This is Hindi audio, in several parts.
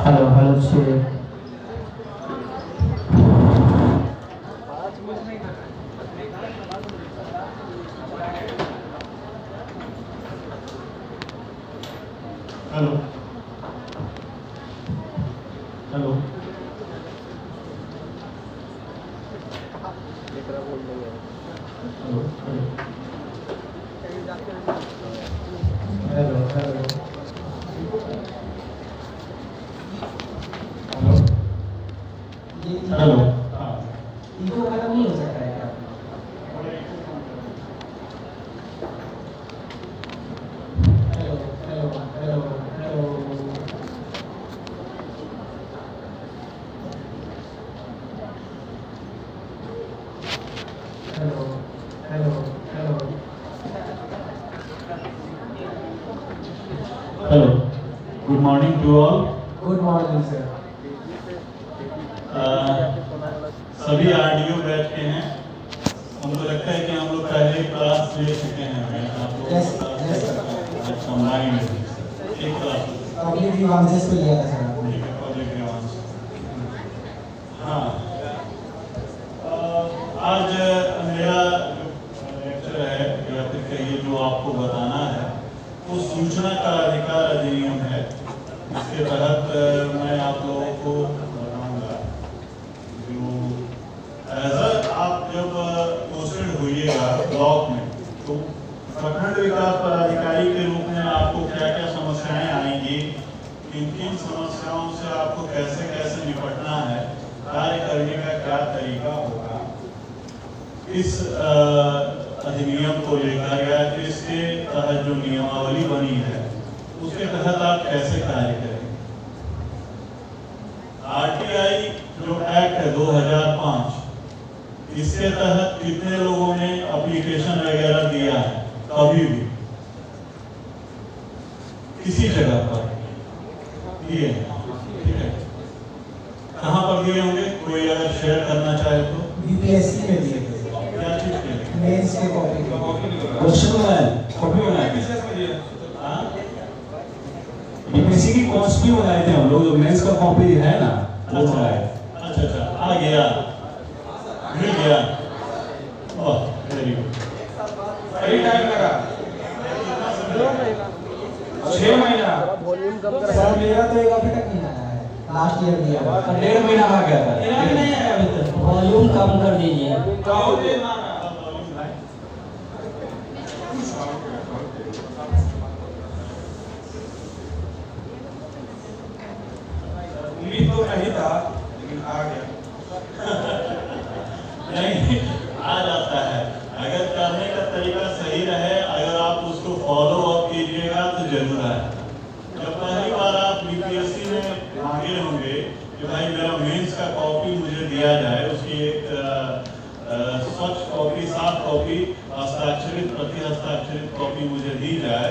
Hello hello check. Hello hello hello hello hello हाँ इको खत्म नहीं हो सकता है क्या? Hello hello hello hello hello hello hello hello good morning to all. Good morning sir. सभी आरडीओ बैठ के हैं। हमको लगता है कि हम लोग पहले क्लास ले चुके हैं। आप लोग यस यस सर। कंबाइन एक क्लास पब्लिक ग्रीवांसेस पे लिया था सर आपने। ठीक है, पब्लिक ग्रीवांस। हाँ आज मेरा जो लेक्चर है या फिर कहिए जो आपको बताना है वो सूचना का अधिकार अधिनियम है। इसके तहत मैं आप लोगों को बताऊंगा जो आप जब पोस्टेड होइएगा ब्लॉक में तो प्रखंड विकास पदाधिकारी के रूप में आपको क्या क्या समस्याएं आएंगी, किन किन समस्याओं से आपको कैसे कैसे निपटना है, कार्य करने का क्या तरीका होगा, इस अधिनियम को लेकर या इसके तहत जो नियमावली बनी है उसके तहत आप कैसे कार्य करेंगे? आरटीआई जो एक्ट है 2005, इसके तहत कितने लोगों ने एप्लीकेशन वगैरह दिया है? कभी भी किसी जगह पर दिए हैं? ठीक है, कहाँ पर दिए होंगे? कोई अगर शेयर करना चाहे तो। यूपीएससी में दिए थे, क्या चीज के लिए? मेंस के कॉपी के। क्वेश्चन बनाया, कॉपी बनाया, हाँ? यूपीएससी की कोर्स भी बनाए थे हम लोग, जो मेंस का कॉपी है ना वो अच्छा बनाए। अच्छा अच्छा, आ गया, मिल गया। Oh very good. सही टाइम लगा, 6 महीना। सर मेरा तो एक अभी तक नहीं आया है, लास्ट ईयर दिया था। 1.5 महीना आ गया था। मेरा भी नहीं आया अभी तक। वॉल्यूम कम कर दीजिए। उम्मीद तो नहीं था लेकिन आ गया। नहीं, आ जाता है अगर करने का तरीका सही रहे, अगर आप उसको फॉलो अप कीजिएगा तो जरूर आएगा। जब पहली बार आप यूपीएससी में मांगे होंगे कि भाई मेरा मेंस का कॉपी मुझे दिया जाए, उसकी एक स्वच्छ कॉपी, साफ कॉपी, हस्ताक्षरित, प्रति हस्ताक्षरित कॉपी मुझे दी जाए,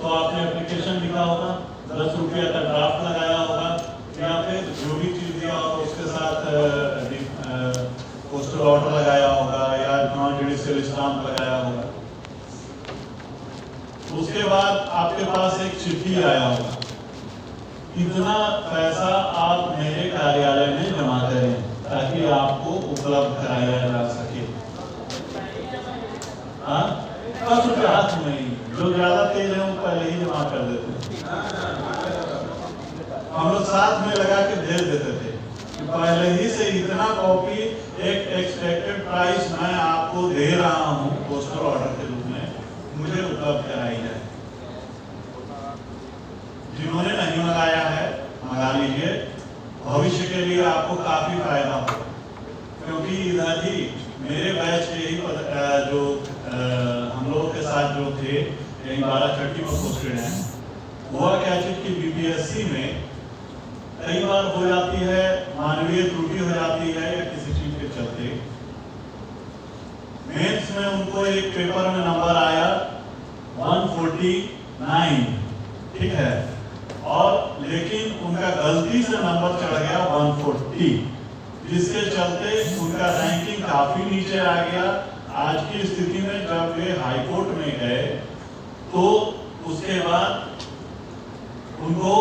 तो आपने एप्लीकेशन लिखा होगा, 10 रुपये का ड्राफ्ट लगाया होगा, या फिर जो भी चीज दिया होगा उसके साथ पोस्टल ऑर्डर लगाया होगा या नॉन जुडिशियल स्टाम्प लगाया होगा। उसके बाद आपके पास एक चिट्ठी आया होगा, इतना पैसा आप मेरे कार्यालय में जमा करें ताकि आपको उपलब्ध कराया जा सके। हाँ, 10 रुपये हाथ में ही, जो ज्यादा तेज है वो पहले ही जमा कर देते हैं। हम लोग साथ में लगा के भेज देते थे कि पहले ही से इतना कॉपी, एक एक्सपेक्टेड प्राइस मैं आपको दे रहा हूँ पोस्टल ऑर्डर के रूप में, मुझे उपलब्ध कराई जाए। जिन्होंने नहीं मंगाया है मंगा लीजिए, भविष्य के लिए आपको काफी फायदा होगा। क्योंकि इधर ही मेरे बैच के ही जो हम लोगों के साथ जो थे, यही 12 छठी में पोस्टेड हैं, हुआ क्या चीज की यूपीएससी में कई बार हो जाती है, मानवीय त्रुटि हो जाती है या किसी चीज के चलते मेंस में उनको एक पेपर में नंबर आया 149, ठीक है, और लेकिन उनका गलती से नंबर चढ़ गया 140, जिसके चलते उनका रैंकिंग काफी नीचे आ गया। आज की स्थिति में जब वे हाई कोर्ट में गए तो उसके बाद उनको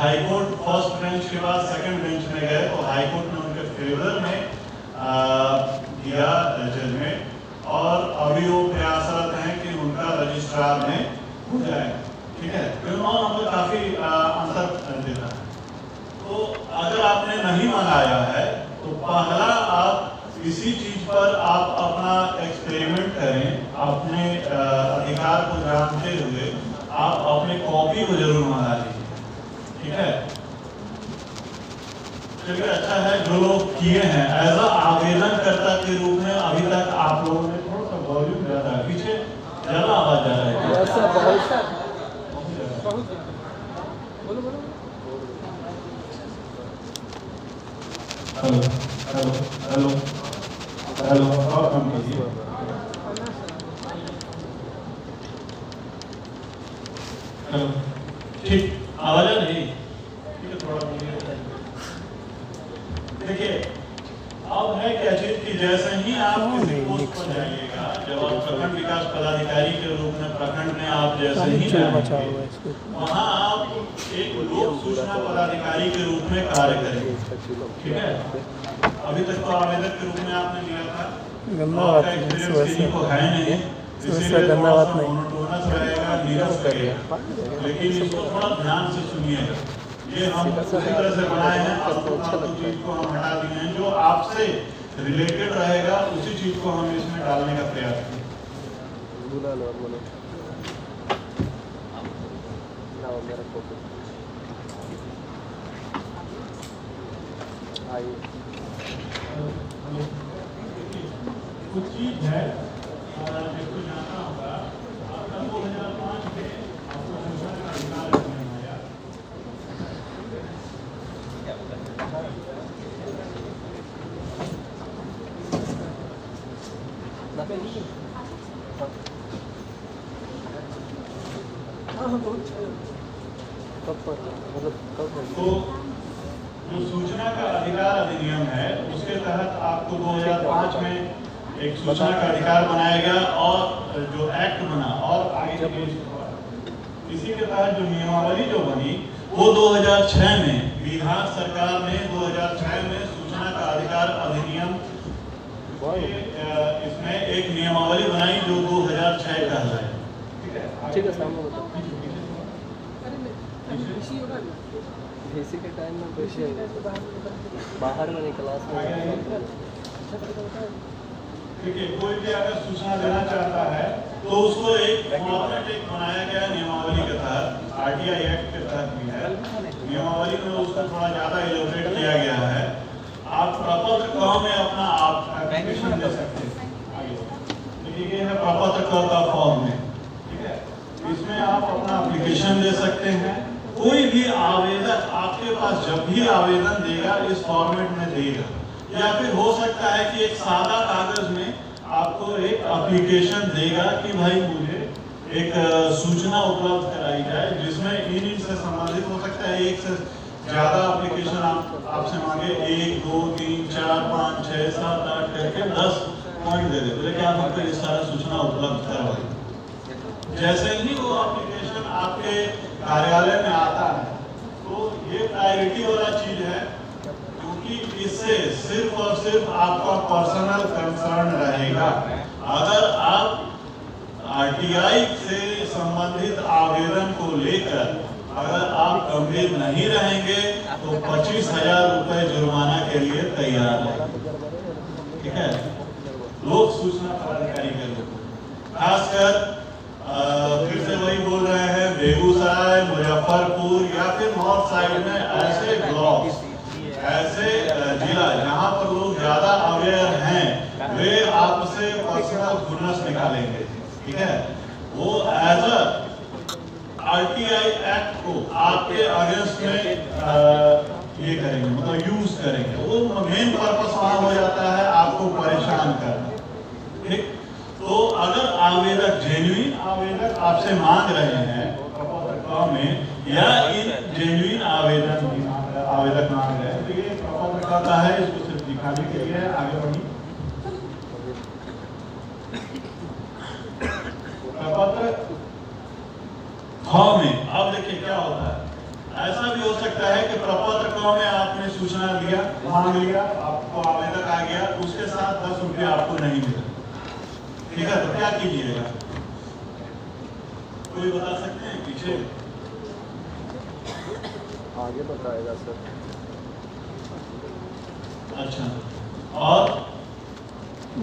हाई कोर्ट फर्स्ट बेंच के बाद सेकंड बेंच में गए तो हाई कोर्ट ने उनके फेवर में दिया जजमेंट, और अभी वो प्रयासरत हैं कि उनका रजिस्ट्रार में हो जाए। ठीक है, नंबर काफी अंतर देता है। तो अगर आपने नहीं मंगाया है तो पहला आप इसी चीज पर आप अपना एक्सपेरिमेंट करें, अपने अधिकार को जानते हुए आप अपने कॉपी को जरूर मंगा लीजिए। ठीक है, चलिए अच्छा है जो लोग किए हैं एज अ आवेदनकर्ता के रूप में। अभी तक आप लोगों ने थोड़ा सा वॉल्यूम ज्यादा है, पीछे ज्यादा आवाज जा रहा है। हेलो हेलो हेलो हेलो, और कम कीजिए। हेलो, ठीक, आवाज आ रही? ठीक है, थोड़ा बोलिए। देखिए, अब है क्या चीज कि जैसे ही आप किसी पोस्ट पर जाइएगा, जब आप प्रखंड विकास पदाधिकारी के रूप में प्रखंड में आप जैसे ही जाएंगे, वहाँ आप एक लोक सूचना पदाधिकारी के रूप में कार्य करेंगे। ठीक है, अभी तक तो आवेदक के रूप में आपने लिया था, आपका एक्सपीरियंस किसी को है नहीं, इसीलिए थोड़ा सा मोनोटोनस रहेगा, नीरस रहेगा, लेकिन इसको थोड़ा ध्यान से सुनिएगा। ये हम उसी तरह से बनाए हैं, आपको चीज को हम हटा दिए हैं, जो आपसे रिलेटेड रहेगा उसी चीज को हम इसमें डालने का प्रयास करें। कुछ चीज है जिसको जानना होगा, आपका 2005 में आपको सूचना का अधिकार अधिनियम आया। तो जो सूचना का अधिकार अधिनियम है उसके तहत आपको 2005 में एक सूचना का अधिकार बनाया गया और जो एक्ट बना और आगे इसी के तहत जो नियमावली जो बनी वो 2006 में बिहार सरकार ने 2006 में सूचना का अधिकार अधिनियम इसमें एक नियमावली बनाई जो 2006 कहलाए। ठीक है सामने बताओ। इसी के टाइम में बैठे बाहर में क्लास में। ठीक है, कोई भी अगर सूचना देना चाहता है तो उसको एक फॉर्मेट एक बनाया गया नियमावली के तहत, आरटीआई एक्ट के तहत भी है। नियमावली में उसको थोड़ा ज़्यादा इलेबोरेट किया गया है। आप प्रपत्र क में अपना आप एप्लीकेशन दे सकते हैं। देखिए ये है प्रपत्र क का फॉर्म में, ठीक है, इसमें आप अपना एप्लीकेशन दे सकते हैं। कोई भी आवेदक आपके पास जब भी आवेदन देगा इस फॉर्मेट में देगा, या फिर हो सकता है कि एक सादा कागज में आपको एक एप्लीकेशन देगा कि भाई मुझे एक सूचना उपलब्ध कराई जाए जिसमें इन से संबंधित हो सकता है एक से ज्यादा एप्लीकेशन आपसे मांगे, 1 2 3 4 5 6 7 8 करके 10 पॉइंट दे दे, बोले कि आप हमको ये सारा सूचना उपलब्ध करवाइए। जैसे ही वो एप्लीकेशन आपके कार्यालय में आता है तो ये प्रायोरिटी वाला चीज है, क्योंकि इससे सिर्फ और सिर्फ आपका पर्सनल कंसर्न रहेगा। अगर आप आरटीआई से संबंधित आवेदन को लेकर अगर आप गंभीर नहीं रहेंगे तो 25,000 रुपए जुर्माना के लिए तैयार है। ठीक है, लोक सूचना पदाधिकारी के लोग खासकर फिर से वही बोल रहे हैं, बेगूसराय, मुजफ्फरपुर या फिर नॉर्थ साइड में ऐसे ब्लॉक्स, ऐसे जिला जहां पर लोग ज्यादा अवेयर हैं वे आपसे पर्सनल खुन्नस निकालेंगे। ठीक है, वो एज अ आरटीआई एक्ट को आपके अगेंस्ट में ये करेंगे, मतलब यूज करेंगे। वो मेन पर्पस वहां हो जाता है आपको परेशान करना। ठीक, तो अगर आवेदक जेन्युइन आवेदक आपसे मांग रहे हैं में या इन जेन्युइन आवेदक मांग रहे हैं तो ये प्रपत्र कहता है, इसको सिर्फ दिखाने के लिए आगे बढ़ी। प्रपत्र ख में अब देखिए क्या होता है। ऐसा भी हो सकता है कि प्रपत्र क में आपने सूचना लिया, मांग लिया, आपको आवेदक आ गया, उसके साथ 10 रुपये आपको नहीं मिला। ठीक है, तो क्या कीजिएगा, कोई बता सकते हैं पीछे? आगे बताएगा सर। अच्छा, और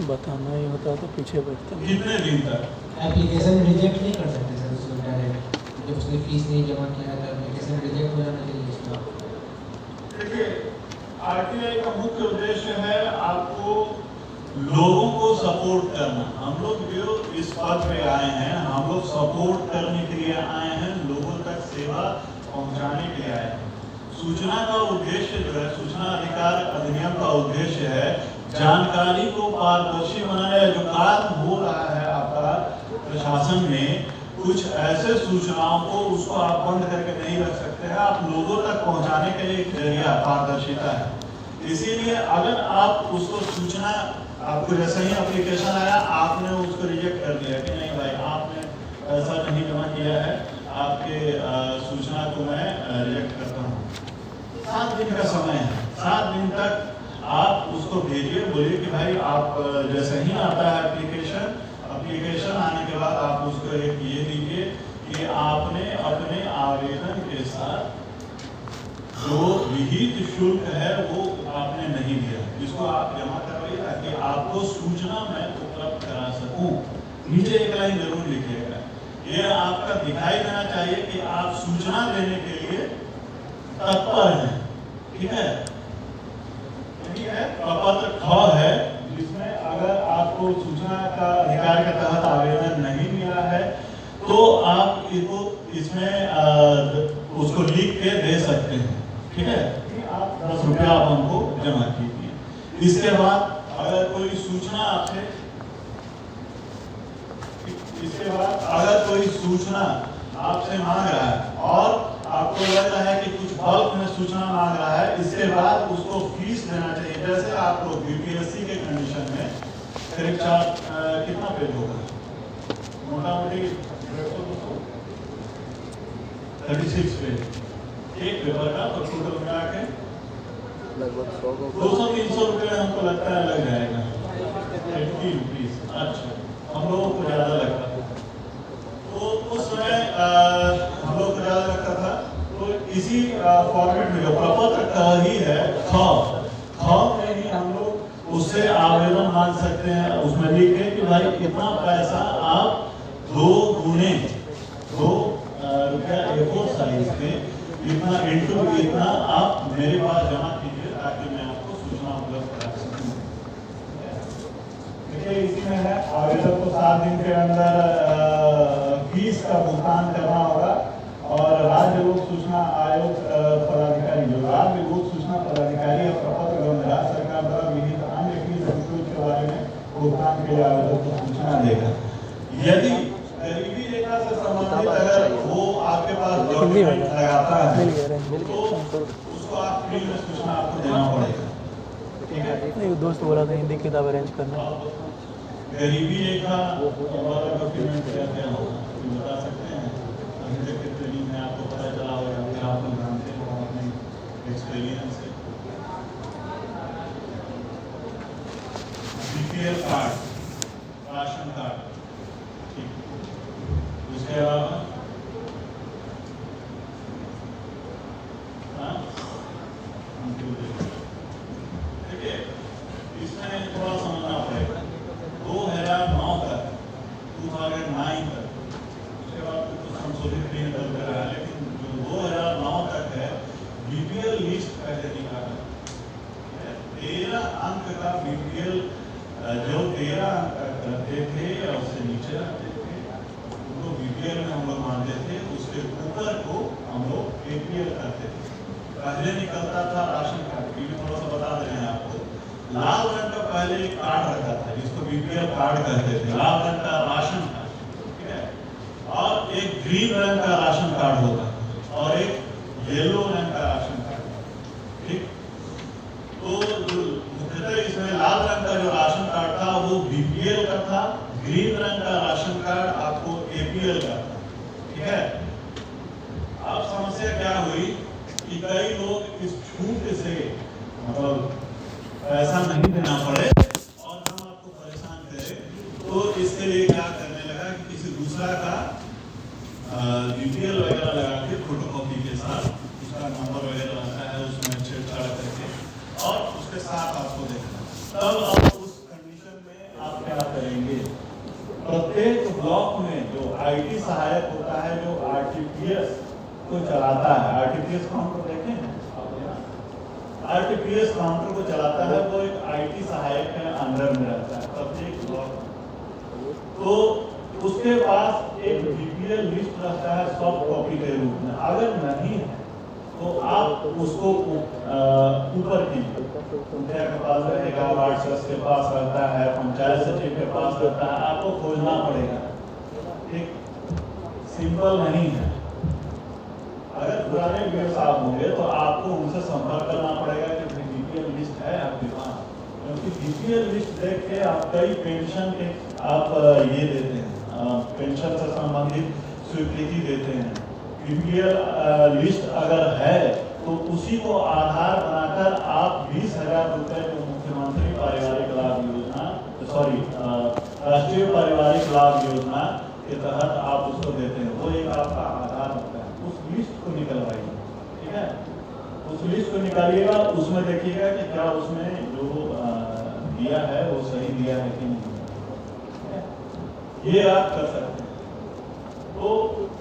बताना ही होता तो पीछे बैठते हैं। कितने दिन तक एप्लीकेशन रिजेक्ट नहीं कर सकते सर उसको डायरेक्ट, जब उसने फीस नहीं जमा किया तो एप्लीकेशन रिजेक्ट हो जाना चाहिए इसका। देखिए, आरटीआई का मुख्य उद्देश्य है आपको लोगों को सपोर्ट करना। हम लोग जो इस पद पे आए हैं, हम लोग सपोर्ट करने के लिए आए हैं, लोगों तक सेवा पहुंचाने के लिए आए हैं। सूचना का उद्देश्य जो है, सूचना अधिकार अधिनियम का उद्देश्य है जानकारी को पारदर्शी बनाना। जो कार्य हो रहा है आपका प्रशासन में, कुछ ऐसे सूचनाओं को उसको आप बंद करके नहीं रख सकते हैं, आप लोगों तक पहुंचाने के लिए एक जरिया पारदर्शिता है। इसीलिए अगर आप उसको सूचना, आपको जैसे ही एप्लीकेशन आया आपने उसको रिजेक्ट कर दिया कि नहीं भाई आपने ऐसा नहीं जमा किया है, आपके सूचना को मैं रिजेक्ट करता हूँ। 7 दिन का समय है, 7 दिन तक आप उसको भेजिए, बोलिए कि भाई आप जैसे ही आता है एप्लीकेशन आने के बाद आप उसको एक ये दीजिए कि आपने अपने आवेदन के साथ जो विहित शुल्क है वो आपने नहीं दिया, जिसको आप जमा करवाइए ताकि आपको सूचना मैं उपलब्ध करा सकूं। नीचे एक लाइन जरूर लिखिएगा, ये आपका दिखाई देना चाहिए कि आप सूचना देने के लिए तत्पर हैं। ठीक है, प्रपत्र ख है जिसमें अगर आप आपको सूचना का अधिकार के तहत आवेदन नहीं मिला है तो आप इसको इसमें उसको लिख के दे सकते हैं, ठीक है। आप 10 रुपया आप हमको जमा कीजिए। इसके बाद अगर कोई सूचना आपसे मांग रहा है और आपको लग रहा है कि कुछ बल्क में सूचना मांग रहा है, इसके बाद उसको फीस देना चाहिए। जैसे आप लोग यूपीएससी के कंडीशन में करीब कितना पेज होगा, मोटामोटी 36 पेज एक पेपर का, तो टोटल मिला के लगभग 200-300 रुपये हमको लगता है लग जाएगा, 80 रुपीज। अच्छा, हम लोगों को ज़्यादा लगता था, तो उस समय हम लोग को ज़्यादा लगता था। तो इसी फॉर्मेट में जो प्रपत्र ही है ख में ही हम लोग उससे आवेदन मांग सकते हैं। उसमें लिखे कि भाई इतना पैसा आप 2 रुपया A4 साइज के इतना इंटू इतना आप मेरे पास जमा कीजिए ताकि मैं आपको सूचना उपलब्ध करा सकूं। देखिए इसी में है आवेदक को 7 दिन के अंदर फीस का भुगतान करना होगा और राज्य लोक सूचना आयोग पदाधिकारी जो राज्य लोक सूचना पदाधिकारी या प्रपत्र एवं राज्य सरकार द्वारा विहित अन्य फीस और शुल्क के बारे में भुगतान के लिए आवेदक को सूचना देगा। यदि गरीबी रेखा से संबंधित अगर वो आपके पास डॉक्यूमेंट लगाता है तो उसको आप फ्री में सूचना आपको देना पड़ेगा, ठीक है। नहीं, दोस्त बोला था हिंदी किताब अरेंज करना। गरीबी रेखा वाला डॉक्यूमेंट क्या क्या होगा बता सकते हैं? अभी तक के ट्रेनिंग में आपको पता चला होगा, फिर आप लोग जानते हो अपने एक्सपीरियंस से। बीपीएल कार्ड, राशन कार्ड, ठीक। उसके अलावा देखिए इसमें थोड़ा समझना पड़ेगा। 2009 तक 2009 तक, उसके बाद कुछ संशोधित भी कर रहा है, लेकिन जो 2009 तक है बीपीएल लिस्ट पहले निकाला 13 अंक का बीपीएल, जो 13 अंक करते थे या उससे नीचे रहते थे उनको बीपीएल में हम लोग मानते थे, उसके ऊपर को हम लोग एपीएल करते थे। पहले निकलता था राशन कार्ड, ये थोड़ा सा बता दे रहे हैं आपको। लाल रंग का पहले एक कार्ड रखा था जिसको बीपीएल कार्ड कहते थे, लाल रंग का राशन कार्ड, ठीक है। और एक ग्रीन रंग का राशन कार्ड होता था और एक येलो रंग का राशन कार्ड, ठीक। तो मुख्यतः इसमें लाल रंग का जो राशन कार्ड था वो बीपीएल का था, ग्रीन रंग का राशन कार्ड आपको एपीएल का था, ठीक है। अब समस्या क्या हुई कि कई लोग इस छूट से मतलब पैसा नहीं देना पड़े और हम आपको परेशान करें, तो इसके लिए क्या करने लगा कि किसी दूसरा का बीपीएल वगैरह लगा के फोटोकॉपी के साथ उसका नंबर वगैरह रहता है उसमें छेड़छाड़ करके और उसके साथ आपको देखना। तब आप उस कंडीशन में आप क्या करेंगे, प्रत्येक ब्लॉक में जो आईटी सहायक होता है जो आरटीपीएस को चलाता है, आरटीपीएस काउंटर देखें हैं, आरटीपीएस काउंटर को चलाता है, वो एक आईटी सहायक के अंडर में रहता है प्रत्येक ब्लॉक। तो उसके पास एक बीपीएल लिस्ट रहता है सॉफ्ट कॉपी के रूप में। अगर नहीं है तो आप उसको ऊपर कीजिए, मुखिया के पास रहेगा, वार्ड सदस्य के पास रहता है, पंचायत सचिव के पास रहता है, आपको खोजना पड़ेगा, ठीक। सिंपल नहीं है। अगर पुराने वीडियो साहब होंगे तो आपको उनसे संपर्क करना पड़ेगा कि बीपीएल लिस्ट है आपके पास, क्योंकि बीपीएल लिस्ट देख के आप कई पेंशन के आप ये देते हैं, पेंशन से संबंधित स्वीकृति देते हैं। बीपीएल लिस्ट अगर है तो उसी को आधार बनाकर आप 20,000 रुपये जो मुख्यमंत्री पारिवारिक लाभ योजना, राष्ट्रीय पारिवारिक लाभ योजना के तहत आप उसको देते हैं, वो एक आपका आधार होता है। उस लिस्ट को निकलवाइए, ठीक है। उस लिस्ट को निकालिएगा, उसमें देखिएगा कि क्या उसमें जो दिया है वो सही दिया है कि नहीं, ये आप कर सकते हैं। तो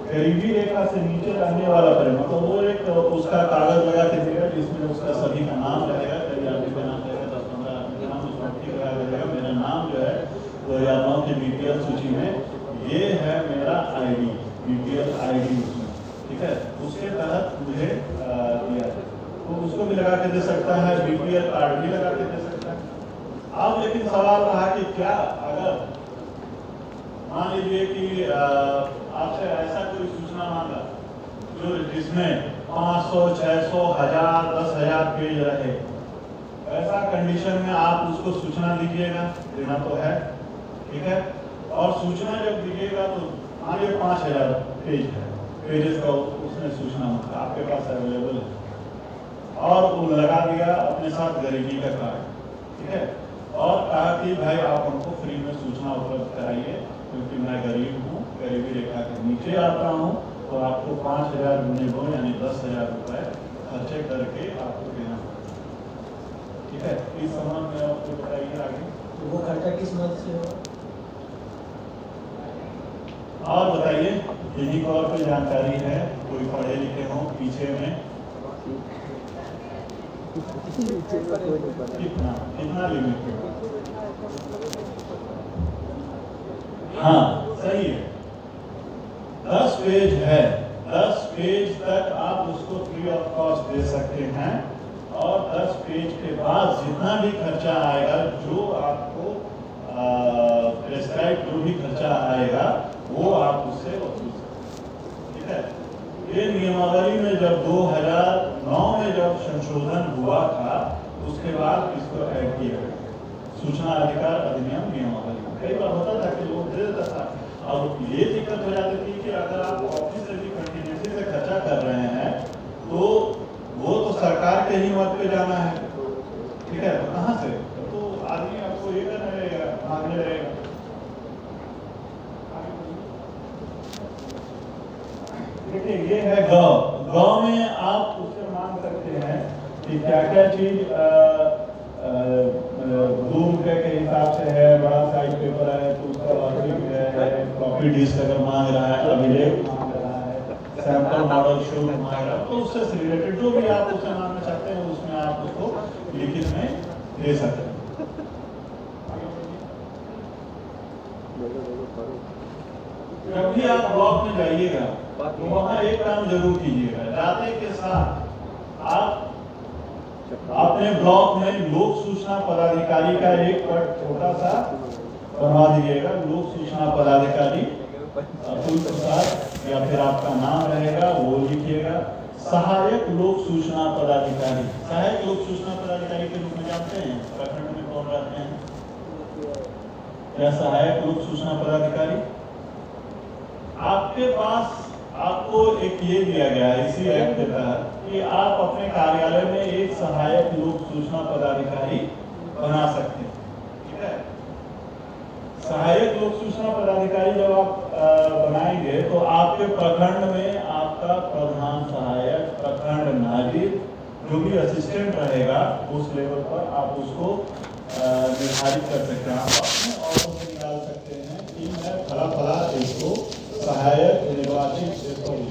गरीबी रेखा से नीचे रहने वाला परिवार तो वो एक उसका कागज लगा के देगा जिसमें उसका सभी का नाम रहेगा, कई आदमी का नाम रहेगा, 10-15 आदमी का नाम उसमें दिख रहा है, मेरा नाम जो है 2009 की बीपीएल सूची में ये है मेरा आईडी, बीपीएल आईडी उसमें, ठीक है। उसके तहत मुझे दिया है, तो उसको भी लगा के दे सकता है, बीपीएल कार्ड भी लगा के दे सकता है। अब लेकिन सवाल रहा कि क्या अगर मान लीजिए कि आपसे ऐसा कोई सूचना मांगा जो जिसमें 500, 600, 1000, 10,000 पेज रहे, ऐसा कंडीशन में आप उसको सूचना दीजिएगा, देना तो है, ठीक है। और सूचना जब दीजिएगा तो मान लीजिए 5000 पेज है, पेजेस का उसमें सूचना आपके पास अवेलेबल है, और वो लगा दिया अपने साथ गरीबी का कार्ड, ठीक है, और कहा कि भाई आप हमको फ्री में सूचना उपलब्ध कराइए क्योंकि मैं गरीब हूँ, गरीबी रेखा के नीचे आता हूँ, तो आपको 5000 गुने 2 यानी 10,000 रुपए खर्चे करके आपको देना होगा, ठीक है। इस संबंध में आपको बताइए आगे। तो वो खर्चा किस मद से होगा? और बताइए, यही को और कोई जानकारी है, कोई पढ़े लिखे हो पीछे में? कितना कितना लिमिट है? हाँ सही है, 10 पेज है, 10 पेज तक आप उसको फ्री ऑफ कॉस्ट दे सकते हैं, और 10 पेज के बाद जितना भी खर्चा आएगा, जो आपको प्रेस्क्राइब जो भी खर्चा आएगा वो आप उससे वसूल सकते, ठीक है। ये नियमावली में जब 2009 में जब संशोधन हुआ था, उसके बाद इसको ऐड किया गया, सूचना अधिकार अधिनियम नियमावली। कई बार होता था कि लोग दे देता था, और ये दिक्कत हो जाती थी कि अगर आप ऑफिस से भी कंटिन्यूटी से खर्चा कर रहे हैं तो वो तो सरकार के ही मत पे जाना है, ठीक है, तो कहाँ से, तो आदमी आपको ये करने रहेगा, मांगने रहेगा। देखिए ये है गाँव में आप उससे मांग सकते हैं कि क्या क्या चीज 2 रुपए के हिसाब से है, बड़ा साइज पेपर है तो उसका वास्तविक है, कॉपी डिस्क अगर मांग रहा है, अभिलेख मांग रहा है, सैंपल मॉडल शुल्क मांग रहा है, तो उससे रिलेटेड जो भी आप उससे मांगना चाहते हैं उसमें आप उसको लिखित में दे सकते हैं। जब भी आप ब्लॉक में जाइएगा तो वहाँ एक काम जरूर कीजिएगा, जाते के साथ आप अपने ब्लॉक में लोक सूचना पदाधिकारी का एक पद छोटा सा बनवा दीजिएगा, लोक सूचना पदाधिकारी अतुल प्रसाद, या फिर आपका नाम रहेगा वो लिखिएगा, सहायक लोक सूचना पदाधिकारी। सहायक लोक सूचना पदाधिकारी के रूप में जानते हैं प्रखंड में कौन रहते हैं, या सहायक लोक सूचना पदाधिकारी आपके पास, आपको एक ये दिया गया है इसी एक्ट के तहत कि आप अपने कार्यालय में एक सहायक लोक सूचना पदाधिकारी बना सकते हैं, ठीक है। सहायक लोक सूचना पदाधिकारी जब आप बनाएंगे तो आपके प्रखंड में आपका प्रधान सहायक, प्रखंड नाजिर, जो भी असिस्टेंट रहेगा उस लेवल पर आप उसको निर्धारित कर सकते हैं। आप अपने ऑर्डर में निकाल सकते हैं कि मैं फला फला इसको सहायक निर्वाचित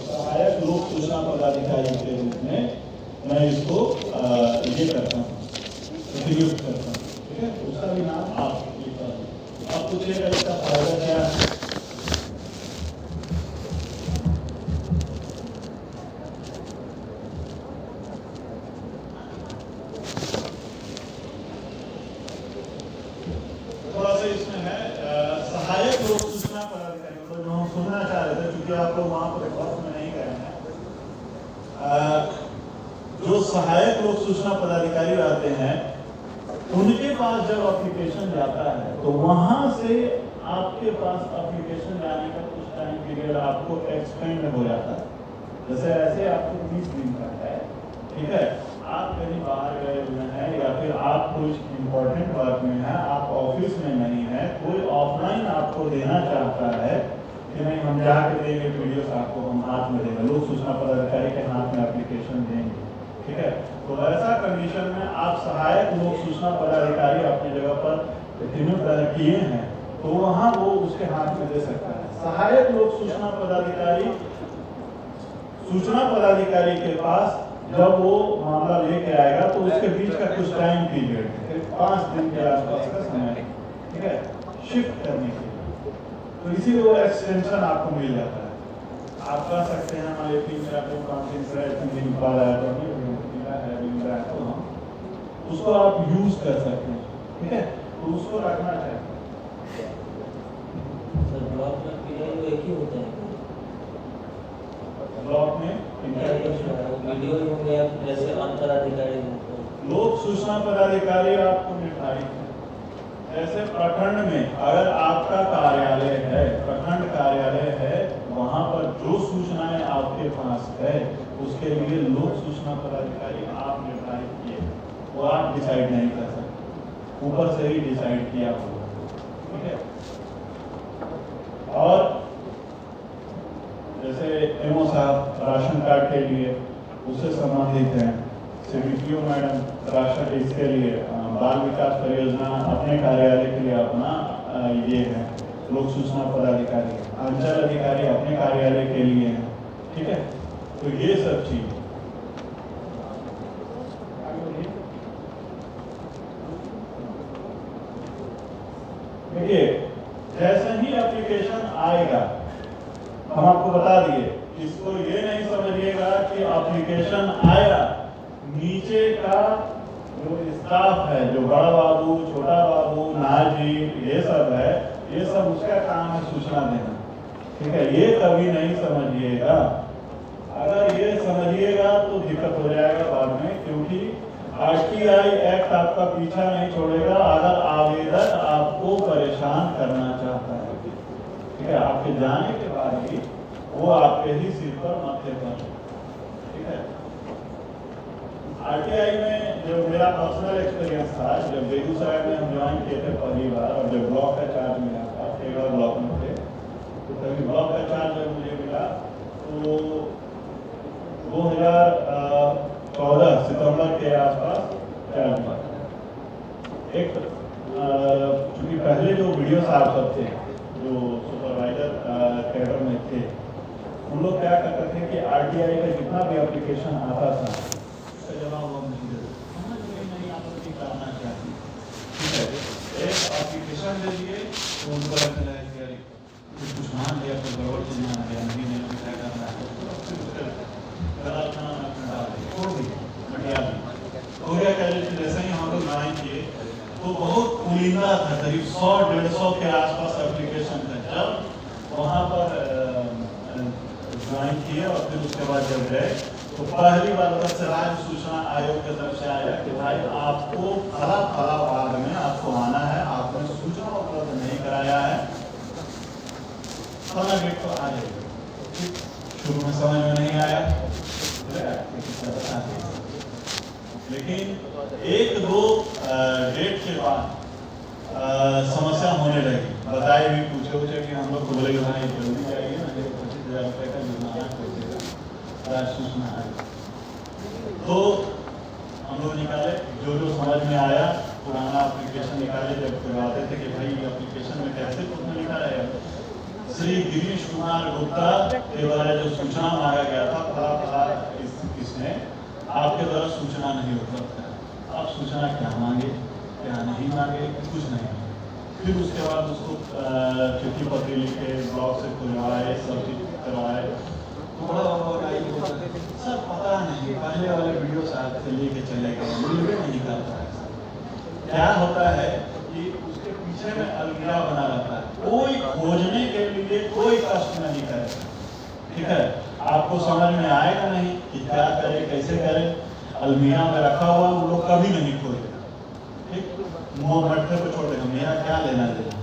सहायक लोक सूचना पदाधिकारी के रूप में मैं इसको ये करता हूँ, नियुक्त करता हूँ, ठीक है। उसका भी नाम आप लिखता हूँ। आप पूछिएगा इसका फायदा क्या है। थोड़ा सा इसमें है सहायक लोक सूचना पदाधिकारी, मतलब जो हम सुनना चाह रहे थे, क्योंकि आप लोग वहाँ पर क्लास में नहीं गए हैं, जो सहायक लोक सूचना पदाधिकारी रहते हैं उनके पास जब एप्लीकेशन जाता है तो वहाँ से आपके पास एप्लीकेशन जाने का कुछ टाइम पीरियड आपको एक्सपेंड हो जाता है। जैसे ऐसे आपको 20 दिन का है, ठीक है, आप कहीं बाहर गए हुए हैं या फिर आप कुछ इम्पोर्टेंट वर्क में हैं, आप ऑफिस में नहीं है, कोई ऑफलाइन आपको देना चाहता है कि नहीं हम जाके देंगे वीडियोस, आपको हम हाथ में देंगे, लोक सूचना पदाधिकारी के हाथ में एप्लीकेशन देंगे, ठीक है। तो ऐसा कंडीशन में आप सहायक लोक सूचना पदाधिकारी अपनी जगह पर नियुक्त किए हैं तो वहाँ वो उसके हाथ में दे सकता है। सहायक लोक सूचना पदाधिकारी सूचना पदाधिकारी के पास जब वो मामला लेके आएगा तो उसके बीच का कुछ टाइम पीरियड है, 5 दिन के आसपास का समय है, ठीक है, शिफ्ट करने के लिए। तो इसीलिए वो एक्सटेंशन आपको मिल जाता है। आप कह सकते हैं हमारे 3-4 दिन 5 दिन से दिन बाद आया तो हम उसको आप यूज कर सकते हैं, ठीक है, तो उसको रखना चाहिए। सर ब्लॉक में पीआईओ एक ही होता है ब्लॉक में वीडियो हो गया जैसे अंतर अधिकारी लोक सूचना पदाधिकारी आपको निर्धारित है। जैसे प्रखंड में अगर आपका कार्यालय है, प्रखंड कार्यालय है, वहां पर जो सूचनाएं आपके पास है उसके लिए लोक सूचना पदाधिकारी आप निर्धारित किए, वो आप डिसाइड नहीं कर सकते, ऊपर से ही डिसाइड किया होगा, ठीक है। और जैसे एमओ साहब राशन कार्ड के लिए उससे संबंधित हैं, सीडीपीओ मैडम राशन इसके लिए बाल विकास परियोजना अपने कार्यालय के लिए अपना ये है लोक सूचना पदाधिकारी, अंचल अधिकारी अपने कार्यालय के लिए है, ठीक है। तो ये सब चीज देखिए, जैसे ही एप्लीकेशन आएगा हम आपको बता दिए, इसको ये नहीं समझिएगा कि एप्लीकेशन आया, नीचे का जो स्टाफ है, जो बड़ा बाबू, छोटा बाबू, नाजिब, ये सब है, ये सब उसका काम है सूचना देना, ठीक है। ये कभी नहीं समझिएगा, अगर ये समझिएगा तो दिक्कत हो जाएगा बाद में, क्योंकि आरटीआई एक्ट आपका पीछा नहीं छोड़ेगा अगर आवेदक आपको परेशान करना चाहता है, ठीक है। आपके जाने के बाद ही वो आपके ही सिर पर माथे पर, ठीक है। आरटीआई में जो मेरा पर्सनल एक्सपीरियंस था, जब बेगूसराय में हम ज्वाइन किए थे पहली बार, और जब ब्लॉक का चार्ज मिला था, तेगड़ा ब्लॉक में थे, तो तभी ब्लॉक का चार्ज जब मुझे मिला तो 2014 सितंबर के आसपास चार्ज मिला। एक चूंकि पहले जो वीडियो साहब सब थे जो सुपरवाइजर कैडर में थे, उन लोग क्या करते थे कि आरटीआई का जितना भी एप्लीकेशन आता था उसका जवाब वो नहीं देते, समझ नहीं आप लोग करना चाहिए, ठीक है। एक एप्लीकेशन दे दिए तो उनको लगता है कि अरे कुछ मान लिया तो गड़बड़ चीज मान लिया, नहीं क्या करना है, फिर उसका गलत नाम अपना डाल दिया, छोड़ दिया, मटिया हो गया। कह जैसे ही हम लोग ज्वाइन किए तो बहुत पुलिंदा था, करीब 100-150 के आसपास एप्लीकेशन था। जब वहाँ पर ज्वाइन किए और फिर उसके बाद जब गए तो पहली बार से राज्य सूचना आयोग की तरफ से आया कि भाई आपको फला फला वार्ड में आपको आना है, आपने सूचना उपलब्ध नहीं कराया है, फला डेट को आ जाएगा। शुरू में समझ में नहीं आया, लेकिन 1-2 डेट के बाद समस्या होने लगी। बताए भी पूछे कि हम लोग बोले भाई जल्दी जाइए ना, 25,000 रुपये का जुर्माना कर सूचना है। तो हम लोग निकाले, जो समझ में आया पुराना एप्लीकेशन निकाले, जब करवाते थे कि भाई एप्लीकेशन में कैसे उसमें लिखा है श्री गिरीश कुमार गुप्ता के द्वारा जो सूचना मांगा गया था, फला फला इसमें आपके द्वारा सूचना नहीं उपलब्ध है। आप सूचना क्या मांगे क्या नहीं मांगे, कुछ नहीं। फिर उसके बाद उसको चिट्ठी पत्री लिखे, ब्लॉक से खुलवाए, सब चीज करवाए, तो बड़ा सर पता नहीं, पहले वाले वीडियो साहब से लेके चले गए, मिलवे नहीं करता है। क्या होता है कि उसके पीछे में अलमीरा बना रहता है, कोई खोजने के लिए कोई कष्ट नहीं करे, ठीक है। आपको समझ में आएगा नहीं कि क्या करे कैसे करे, अलमीरा में रखा हुआ वो लोग कभी नहीं खोले, ठीक, मुँह मट्ठे पे छोड़ देगा, मेरा क्या लेना देना,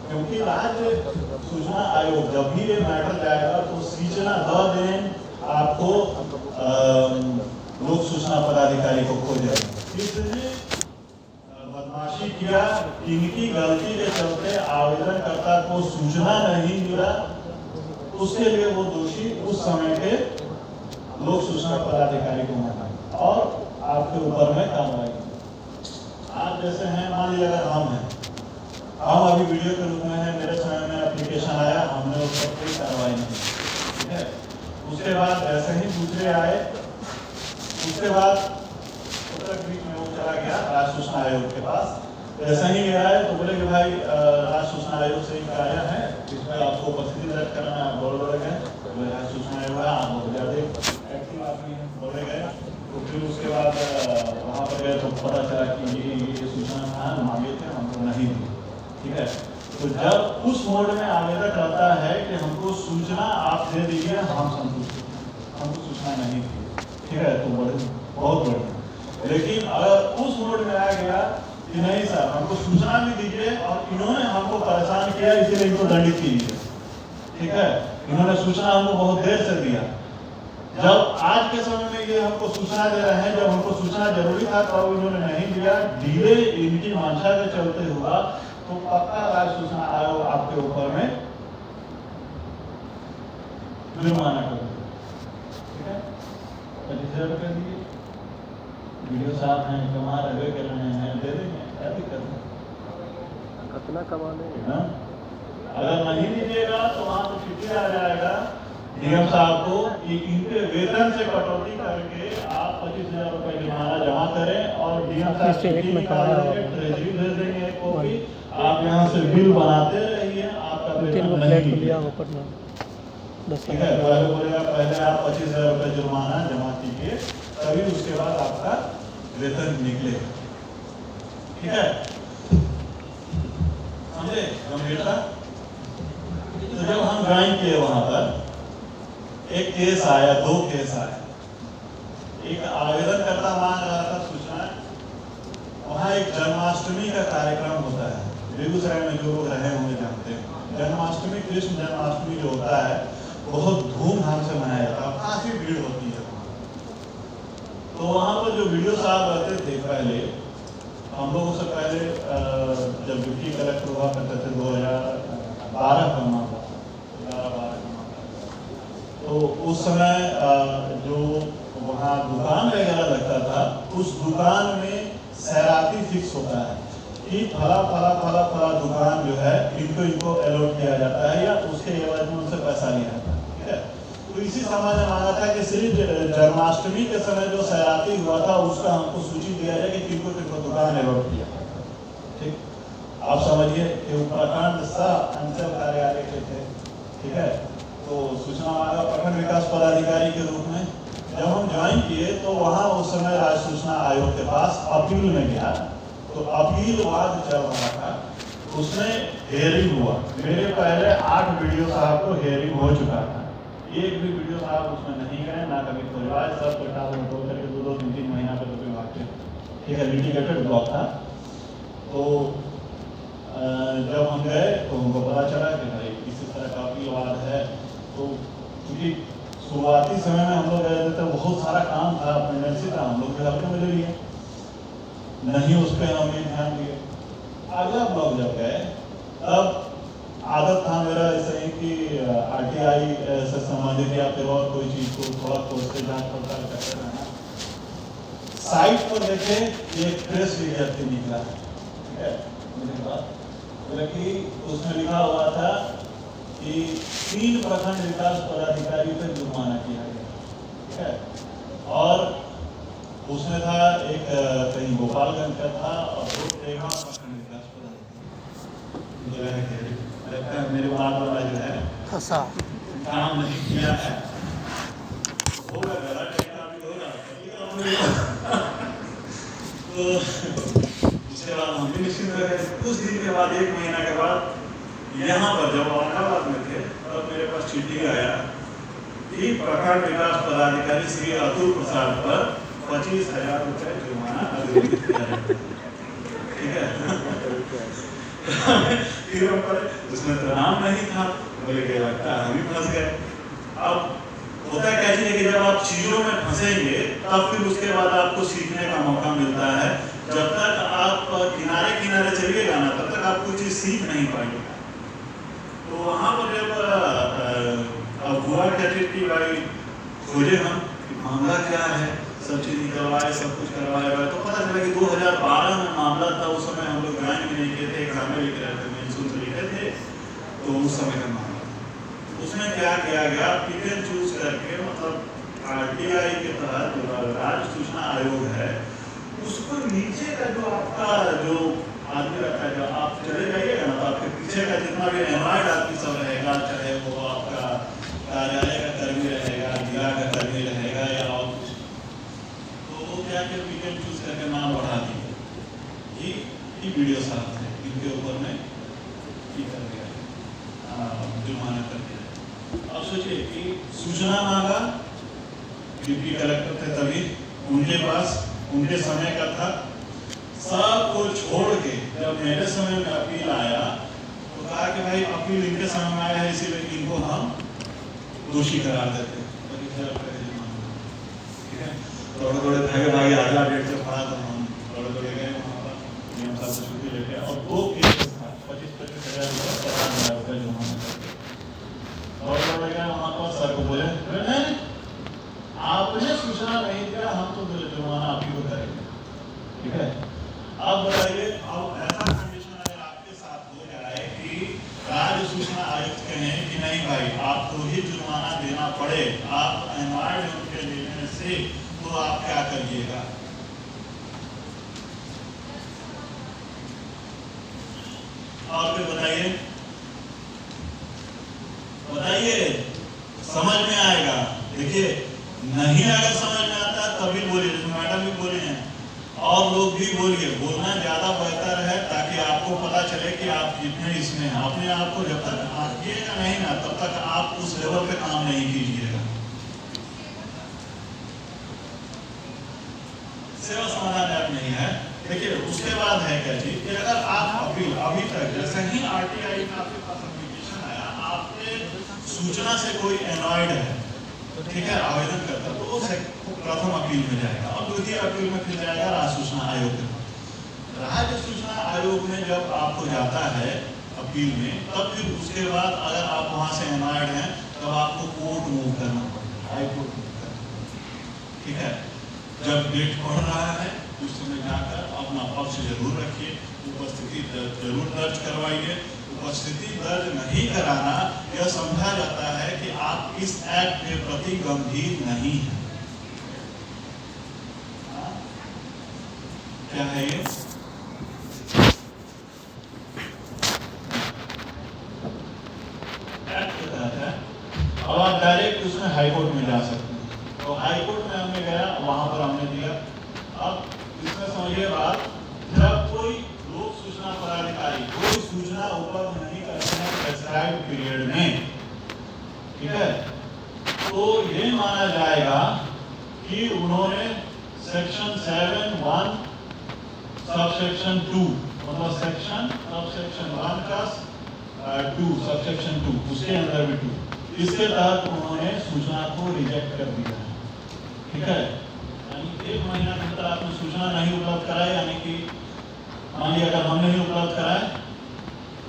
क्योंकि राज्य सूचना आयोग जब भी ये मैटर जाएगा तो सूचना दें आपको लोक सूचना पदाधिकारी को खोजेगा। इसलिए बदमाशी किया, इनकी गलती के चलते आवेदनकर्ता को सूचना नहीं मिला, उसके लिए वो दोषी उस समय के लोक सूचना पदाधिकारी को माना और आपके ऊपर में कार्रवाई। आप जैसे हैं, मान लीजिए अगर हम हैं, हम अभी वीडियो के रूप में है, मेरे समय में एप्लीकेशन आया, हमने उस पर कोई कार्रवाई नहीं की, उसके बाद ऐसे ही दूसरे आए, उसके बाद उत्तर बीच में वो चला गया राज्य सूचना आयोग के पास। जैसे ही गया है तो बोले कि भाई राज्य सूचना आयोग से एक आया है, इसमें आपको उपस्थिति दर्ज करना है, बोल गए राज्य सूचना आयोग है, आप बहुत ज़्यादा एक्टिव आदमी हैं, बोले गए। तो फिर उसके बाद वहाँ पर गए तो पता चला कि ये सूचना था मांगे थे, हमको नहीं दी। ठीक है, तो जब उस मोड में आवेदक रहता है कि हमको सूचना आप दे दीजिए, हम संतुष्ट हैं, हमको सूचना नहीं दी, ठीक है, तो बड़े बहुत बढ़िया। लेकिन अगर उस मोड में आ गया कि नहीं सर हमको सूचना भी दीजिए और इन्होंने हमको परेशान किया इसीलिए इनको दंडित कीजिए, ठीक है, इन्होंने सूचना हमको बहुत देर से दिया, जब आज के समय में ये हमको सूचना दे रहे हैं, जब हमको सूचना जरूरी था तो इन्होंने नहीं दिया, डिले इनकी मंशा के चलते हुआ, तो पक्का राज्य सूचना आयोग आपके ऊपर में जुर्माना कर देगा, ठीक है, 25,000 रुपये दिए, वीडियो साहब हैं कमा रहे कर रहे हैं, दे देंगे, क्या दिक्कत है, कितना कमा लेंगे ना? अगर नहीं दीजिएगा तो वहाँ तो चिट्ठी आ जाएगा डीएम साहब को कि इनके वेतन से कटौती करके आप 25,000 रुपये जुर्माना जमा करें और डीएम साहब चिट्ठी निकालेंगे, ट्रेजरी भेज देंगे एक कॉपी, आप यहाँ से बिल बनाते रहिए, आपका वेतन नहीं मिलेगा, ठीक है। पहले बोलेगा पहले आप 25,000 रुपये जुर्माना जमा कीजिए, तभी उसके बाद आपका वेतन निकलेगा, ठीक है, समझे गंभीरता। तो जब हम ज्वाइन किए वहां पर एक केस आया, 2 केस आए, एक आवेदनकर्ता मांग रहा था सूचना, वहाँ एक जन्माष्टमी का कार्यक्रम होता है, बेगूसराय में जो लोग रहे होंगे जानते हैं, जन्माष्टमी कृष्ण जन्माष्टमी जो होता है बहुत धूमधाम से मनाया जाता है, काफी भीड़ होती है वहाँ। तो वहाँ पर जो वीडियो साहब रहते थे पहले, हम लोगों से पहले जब डिप्टी कलेक्टर हुआ करते थे 2012 का मामला, 11-12 का मामला, तो उस समय जो वहाँ दुकान वगैरह लगता था, उस दुकान में सैराती फिक्स होता है कि फला दुकान जो है इनको अलॉट किया जाता है या उसके एवज में उनसे पैसा लिया जाता है, ठीक है। तो इसी समाज ने मांगा था कि सिर्फ जन्माष्टमी के समय जो सैराती हुआ था उसका हमको सूची दिया जाए कि किनको दुकान अलॉट किया, ठीक। आप समझिए कि उत्तराखंड सब अंचल कार्यालय के थे, ठीक है, तो सूचना मांगा प्रखंड विकास पदाधिकारी के रूप में। जब हम ज्वाइन किए तो वहाँ उस समय राज्य सूचना आयोग के पास अपील में गया, तो अपील वाद चल रहा था, उसमें हेयरिंग हुआ, मेरे पहले 8 वीडियो साहब को हेयरिंग हो चुका था, एक भी वीडियो साहब उसमें नहीं गए, ना कभी खोजवाए, सब पैसा उठो करके 2-3 महीना पे तो भागते, ठीक है, लिटिगेटेड ब्लॉक था। तो जब हम गए तो हमको पता चला कि भाई इसी तरह का अपील वाद है, तो क्योंकि शुरुआती समय में हम लोग गए थे तो बहुत सारा काम था, एमरजेंसी था, हम लोग हल्के में ले लिए, नहीं उस पर हम भी ध्यान दिए। अगला ब्लॉक जब गए तब आदत था मेरा ऐसा ही कि आरटीआई से संबंधित या फिर और कोई चीज़ को थोड़ा खोजते जांच पड़ताल करते रहना। साइट पर देखे एक प्रेस विज्ञप्ति निकला है, ठीक है, मेरी बात बोले कि उसमें लिखा हुआ था कि 3 प्रखंड विकास पदाधिकारी पर जुर्माना किया गया, ठीक है, और उसमें था एक कहीं गोपालगंज का था और 2 टेगा प्रखंड विकास पदाधिकारी, लगता है मेरे बात वाला जो है काम नहीं किया है, होगा गला टेगा भी होगा। तो उसके बाद हम भी निश्चित रहे, कुछ दिन के बाद 1 महीना के बाद यहाँ पर जब औरंगाबाद में थे तब मेरे पास चिट्ठी आया कि प्रखंड विकास पदाधिकारी श्री अतुल प्रसाद पर 25,000 रुपये जुर्माना अधिकृत किया जाता है, ठीक है। फिर उसमें तो नाम नहीं था, बोले कि लगता है हम ही फंस गए। अब होता क्या है कि जब आप चीजों में फंसेंगे तब फिर उसके बाद आपको सीखने का मौका मिलता है, जब तक आप किनारे किनारे चलिएगा ना तब तक आप कुछ चीज सीख नहीं पाएंगे। तो वहाँ पर जब अब हुआ क्या कि भाई खोजे हम मामला क्या है, सब चीज निकलवाए, सब कुछ करवाए हुए, तो पता चला कि 2012 में मामला था, उस समय हम लोग ज्वाइन भी नहीं किए थे, एग्जाम में लिख रहे थे, मेंशन लिखे थे, तो उस समय का मामला उसमें क्या किया गया, पिक एंड चूज करके, मतलब आरटीआई के तहत जो राज्य सूचना आयोग है उसको नीचे का जो आपका जो आदमी रहता है, जब आप चले जाइएगा ना तो आपके पीछे का जितना भी एम्प्लॉयड आदमी सब रहेगा, चाहे वो आपका कार्यालय का कर्मी रहेगा, जिला का कर्मी रहेगा या और कुछ, तो वो क्या कि पिक एंड चूज करके नाम बढ़ा दिए। ये वीडियो साहब थे, इनके ऊपर में ये कर दिया, जुर्माना कर दिया। अब सोचिए कि सूचना मांगा, डिप्टी कलेक्टर थे तभी, उनके पास उनके समय का था, सब को छोड़ के जब मेरे समय में अपील आया तो कहा कि भाई अपील इनके समय में आया है इसीलिए इनको हम दोषी करार देते। ठीक है, थोड़े थोड़े भागे भागे आधा डेट से पढ़ा तो हम थोड़े गए वहाँ पर नियम साहब से छुट्टी लेके, और 2 केस था, 25-25 हज़ार रुपये, 50 हज़ार रुपये जुर्माना करके थोड़े गए वहाँ पर। सर को बोले नहीं आपने सूचना नहीं दिया, हम तो जुर्माना आप ही को करेंगे। ठीक है, अब बताइए, अब ऐसा कंडीशन अगर आपके साथ हो जाए कि राज्य सूचना आयुक्त कहें कि नहीं भाई आपको ही जुर्माना देना पड़े, आप एनवायरमेंट उनके देने से, तो आप क्या करिएगा? और फिर बताइए समझ में आएगा? देखिए, नहीं अगर समझ में आता तभी बोलिए, मैडम भी बोले हैं और लोग भी बोलिए, बोलना ज्यादा बेहतर है ताकि आपको पता चले कि आप जितने इसमें हैं, अपने आप को जब तक आंकिएगा नहीं ना तब तक आप उस लेवल पे काम नहीं कीजिएगा। सेवा समाधान ऐप नहीं है। देखिए, उसके बाद है क्या जी कि अगर आप अभी तक जैसे ही आरटीआई का आपके पास एप्लीकेशन आया, आपने सूचना से कोई एनॉयड है, ठीक है, आवेदन करता तो वो प्रथम अपील में जाएगा और द्वितीय अपील में फिर जाएगा राज्य सूचना आयोग के पास। राज्य सूचना आयोग में जब आपको जाता है अपील में, तब फिर उसके बाद अगर आप वहां से एनॉयड हैं तब आपको कोर्ट मूव करना पड़ेगा, हाई कोर्ट मूव करना। ठीक है, जब डेट पढ़ रहा है उस समय जाकर अपना पक्ष जरूर रखिए, उपस्थिति जरूर दर्ज करवाइए। उपस्थिति दर्ज नहीं कराना यह समझा जाता है कि आप इस एक्ट के प्रति गंभीर नहीं हैं। क्या है ये? एक्ट के तहत है। अब आप डायरेक्ट उसमें हाईकोर्ट में जा सकते हैं, तो हाईकोर्ट में हमने गया, वहां पर हमने दिया। अब इसमें समझिए बात, जब कोई लोक सूचना पदाधिकारी कोई सूचना उपलब्ध नहीं करते हैं प्रेस्क्राइब्ड पीरियड में, ठीक है, तो ये माना जाएगा कि उन्होंने सेक्शन 7(1) सबसेक्शन 2, मतलब सबसेक्शन 1 का 2 सबसेक्शन 2, उसके अंदर भी 2, इसके तहत उन्होंने सूचना को रिजेक्ट कर दिया है। ठीक है, यानी 1 महीना के अंदर आपने सूचना नहीं उपलब्ध कराई, यानी कि मान लिया अगर हमने नहीं उपलब्ध कराया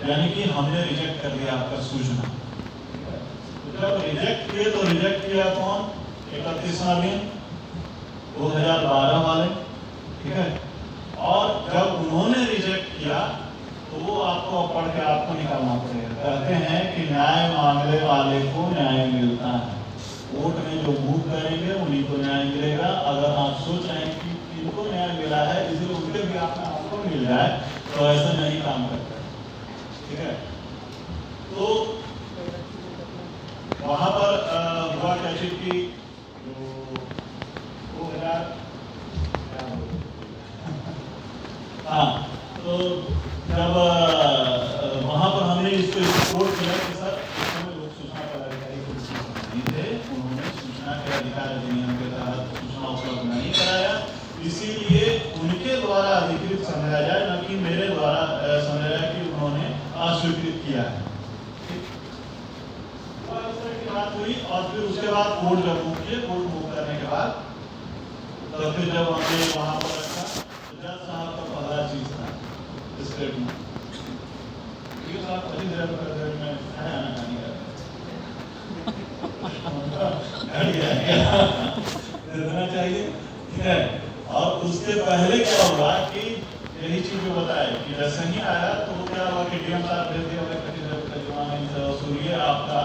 यानी कि हमने रिजेक्ट कर दिया आपका सूचना। तो जब रिजेक्ट किए तो रिजेक्ट किया कौन? 31वां दिन 2012 वाले। ठीक है, और जब उन्होंने रिजेक्ट किया तो वो आपको पढ़ के आपको निकालना पड़ेगा। कहते हैं कि न्याय मांगने वाले को न्याय मिलता है, कोर्ट में जो मूव करेंगे उन्हीं को न्याय मिलेगा। अगर आप सोच रहे हैं कि इनको न्याय मिला है इसलिए उनके भी आपको मिल जाए, तो ऐसा नहीं काम करता। ठीक है, तो वहां पर हुआ क्या चीज की 2000 हाँ, तो जब वहां पर हमने इसको रिपोर्ट किया कि सर लोक सूचना पदाधिकारी को थे, उन्होंने सूचना के अधिकार अधिनियम के तहत सूचना उपलब्ध नहीं कराया, इसीलिए उनके द्वारा अधिकृत समझा जाए, न कि मेरे द्वारा समझा जाए कि उन्होंने अस्वीकृत किया है। इस तरह की बात हुई और फिर उसके बाद कोर्ट जब मूव किए, कोर्ट मूव करने के बाद तो फिर जब हमने वहां पर रखा तो जज साहब का पहला चीज था स्टेटमेंट, ये साहब 25,000 रुपये में खाना खानी देना चाहिए। ठीक है, और उसके पहले क्या हुआ कि यही चीज जो बताए कि जैसे ही आया तो क्या हुआ कि डीएम साहब भेज दिया 25,000 रुपये जुर्माना वसूलिए, आपका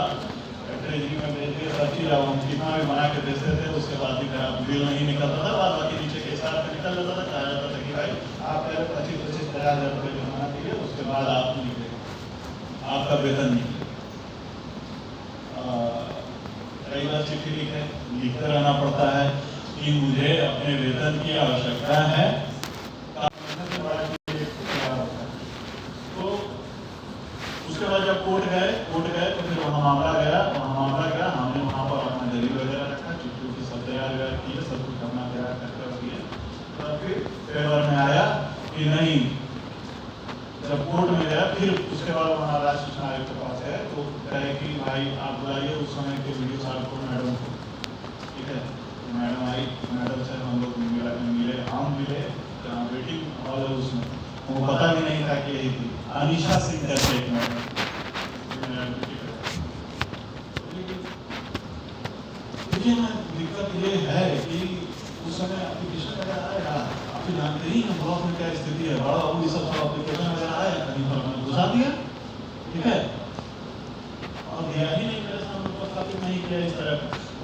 ट्रेजरी में भेज दिया, सब चीज़ अब हम कितना भी बना के देते थे, उसके बाद भी मेरा बिल नहीं निकलता था, बाद बाकी नीचे के हिसाब से निकल जाता था, कहा जाता था कि भाई आप पहले 25,000 रुपये जुर्माना दिए, उसके बाद आप निकले, आपका वेतन निकले। कई बार चिट्ठी लिखते रहना पड़ता है कि मुझे अपने वेतन की आवश्यकता है। तो उसके बाद जब कोर्ट गए तो फिर वहाँ मामला गया, हमने वहाँ पर अपना दलील वगैरह रखा, चिट्ठी सब तैयार किए, सब कुछ अपना तैयार करके रखिए। तब फिर पेपर में आया कि नहीं, जब कोर्ट में गया फिर उसके बाद वहाँ राज्य सूचना आयोग के पास है, तो कहे कि भाई आप बुलाइए उस समय के वीडियो साहब को, मैडम को, ठीक है। मैडम आई, मैडम से हम लोग मिले, हम मिले, जहाँ वेटिंग हॉल है उसमें, वो पता भी नहीं था कि यही थी अनीशा सिंह करके एक मैडम। देखिए ना, दिक्कत ये है कि उस समय एप्लीकेशन वगैरह आएगा, आप तो जानते ही हैं ब्लॉक में क्या स्थिति है, बड़ा बाबू ये सब एप्लीकेशन वगैरह आया, कहीं पर हमने घुसा दिया, ठीक है, और दिया ही नहीं, मेरे सामने उपस्थापित नहीं किया इस तरह।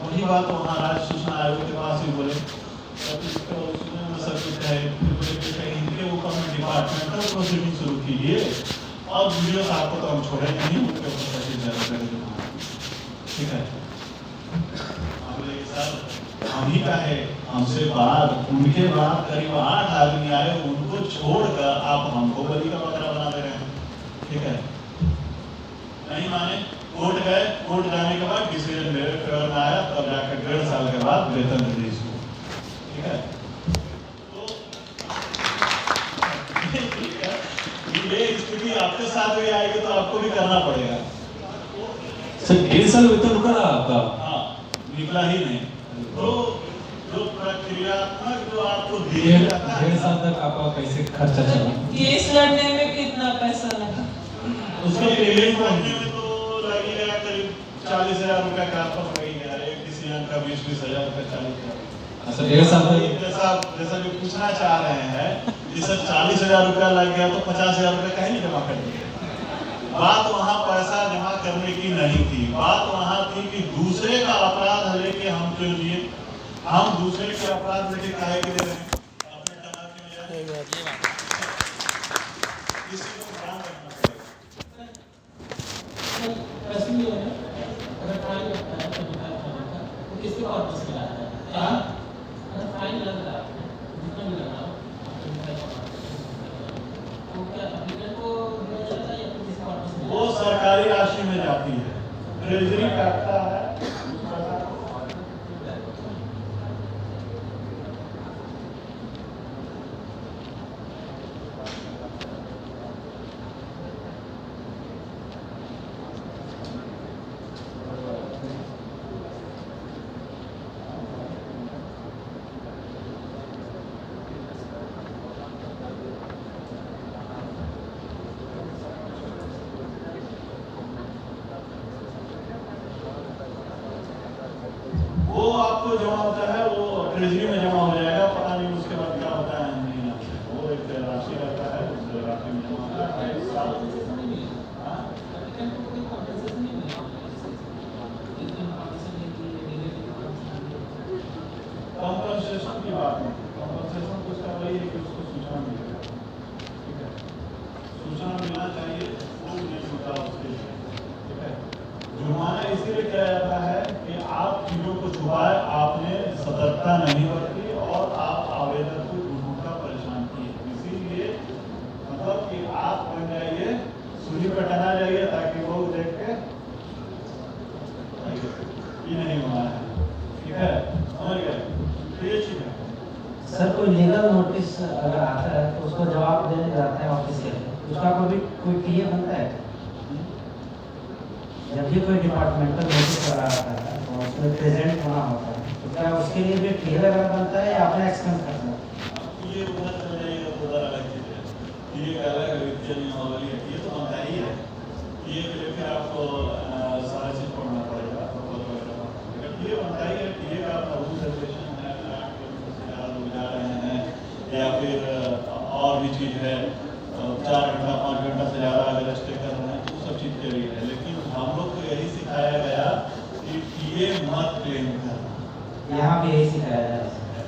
वही बात वहाँ राज्य सूचना आयोग के पास ही बोले, सब कुछ है, फिर इनके ऊपर में डिपार्टमेंटल प्रोसीडिंग शुरू कीजिए, और वीडियो साहब को तो हम छोड़े नहीं, उनके ऊपर 25,000 रुपये, ठीक है। सर हम ही का है, हमसे बाद उनके बाद करीब 8 आदमी आए, उनको छोड़कर आप हमको बलि का बकरा बना दे रहे हैं, ठीक है। नहीं माने, कोर्ट गए, कोर्ट जाने के बाद डिसीजन मेरे फेवर में आया, तब जाकर 1.5 साल के बाद वेतन रिलीज हुआ, ठीक है। तो ये स्थिति आपके साथ भी आएगी तो आपको भी करना पड़ेगा। सर 1.5 साल वेतन रुका रहा आपका? हाँ, निकला ही नहीं। तो जो प्रक्रियात्मक जो आपको दिया जाता है, 1.5 साल तक आपका कैसे खर्चा चला? केस लड़ने में कितना पैसा लगा? उसका पेमेंट करने में तो लगेगा करीब 40,000 रुपये का आसपास लगेगा, एक डिसीजन का 20,000 रुपये, 40,000। अच्छा 1.5 साल तक जैसा जो पूछना चाह रहे हैं, जैसे 40,000 रुपया लग गया तो 50,000 रुपये कहीं नहीं जमा कर दिए। बात वहाँ पैसा जमा करने की नहीं थी, बात वहाँ थी कि दूसरे का अपराध लेके हम क्यों लिए, हम दूसरे के अपराध लेके काहे के दे रहे हैं, अपने टका के लिए किसी को ध्यान रखना पड़ेगा। प्रश्न ये है, अगर फाइन लगता है तो किसके पर्पस में लगता है? अगर फाइन लग रहा है, जितना भी लगा तो क्या एप्लीकेंट को दिया जाता है या फिर किस पर्पस में? वो सरकारी राशि में जाती है, ट्रेजरी काटता है। वो आपको जमा होता है, वो ट्रेजरी में जमा हो जाएगा, पता नहीं उसके बाद क्या होता है नहीं आता है। वो एक राशि रहता है, उस राशि में जमा होता है। कंपनसेशन की बात नहीं, कंपनसेशन तो उसका वही है कि उसको सूचना मिलेगा, ठीक है, सूचना मिलना चाहिए, वो नहीं मिलता उसके लिए, ठीक है। जुर्माना इसीलिए किया जाता है कि आप चीजों को छुपाए, आपने सतर्कता नहीं बरती और आप आवेदक को झूठा परेशान किए, इसीलिए मतलब कि आप बन जाइए, सूली पर टना जाइए ताकि लोग देख के ये नहीं होना है, ठीक है, समझ गए? तो ये चीज है। सर कोई लीगल नोटिस अगर आता है तो उसको जवाब देने जाते हैं ऑफिस के, उसका कोई पीए बनता है? जब भी कोई डिपार्टमेंटल नोटिस करा आता है तो उसमें प्रेजेंट होना होता है, तो क्या उसके लिए भी पीए वगैरह बनता है या अपना एक्सपेंस करना है? ये उधर चले जाइए तो उधर अलग चीज है, ये अलग वित्तीय नियमावली है, ये तो बनता ही है, ये के लिए फिर आपको सारा चीज पढ़ना पड़ेगा, ये बनता ही है। ये का अपना रूल रेगुलेशन है, लोग जा रहे हैं या फिर और भी चीज है, 4 घंटा 5 घंटा से ज़्यादा अगर स्टे कर रहे हैं तो सब चीज़ के लिए है, लेकिन हम लोग को यही सिखाया गया टीए मत क्लेम करना। यहाँ भी यही सिखाया जा रहा है।